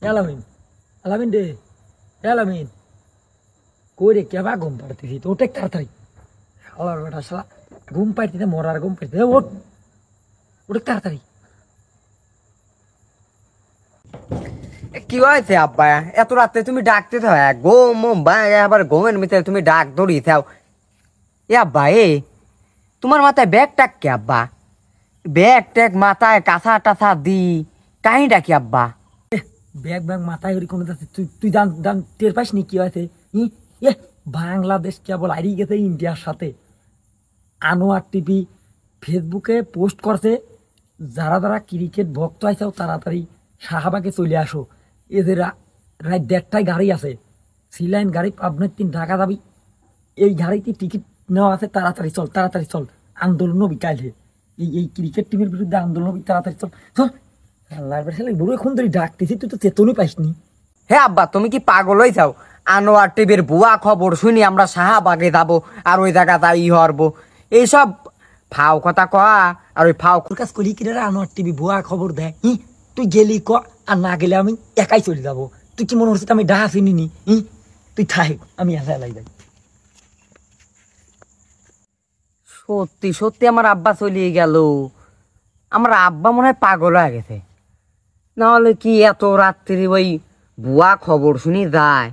আলামিন আলামিন রে আলামিন কই রে কেবা ঘুম পাড়তেছি তো ওটা তাড়াতাড়ি আল্লাহর বেটা শালা ঘুম পাইতে মরার ঘুম পাইতে ওঠ ওটা তাড়াতাড়ি কি হয়েছে আব্বা? এত রাতে তুমি ডাকতে থাও, ঘুম আবার ঘুমের ভিতরে তুমি ডাক ধরি থাও। এ আব্বা তোমার মাথায় ব্যাগ টাক কে আব্বা? ব্যাগ ট্যাগ মাথায় কাঁথা টাথা দি কাহি ডাকি আব্বা? ব্যাগ ব্যাগ মাথায় করে কোনো যাচ্ছে তুই তুই জান জান টের পাস নি কি হয়েছে? এ বাংলাদেশ কেবল হারিয়ে গেছে ইন্ডিয়ার সাথে। আনোয়ার টিভি ফেসবুকে পোস্ট করছে, যারা যারা ক্রিকেট ভক্ত আছে তাড়াতাড়ি শাহবাগে চলে আসো। এদের রাত 1:30টায় গাড়ি আছে, সিলাইন গাড়ি পাবনার 3 ঢাকা যাবি। এই গাড়িতে টিকিট নেওয়া আছে, তাড়াতাড়ি চল তাড়াতাড়ি চল। আন্দোলন হবি কাইলে, এই ক্রিকেট টিমের বিরুদ্ধে আন্দোলন হবি, তাড়াতাড়ি চল চল। আল্লাহর বেটা বুড়ো এখন ধরে ডাকতেছি, তুই তো চেতনই পাইসনি। হে আব্বা তুমি কি পাগল হয়ে যাও? আনোয়ার টিভির ভুয়া খবর শুনি আমরা শাহবাগে যাবো আর ওই জায়গা তাই হরবো, এইসব ফাও কথা কয়া। আর ওই ফাও তোর কাজ করি কিনা আনোয়ার টিভি ভুয়া খবর দেয়? তুই গেলি ক, আর না গেলে আমি একাই চলে যাবো। তুই কি মনে হচ্ছে আমি ডাহা চিনি নি? তুই থাক, আমি এলাই যাই। সত্যি সত্যি আমার আব্বা চলিয়ে গেল। আমার আব্বা মনে হয় পাগল হয়ে গেছে, নাহলে কি এত রাত্রি ওই ভুয়া খবর শুনি যায়?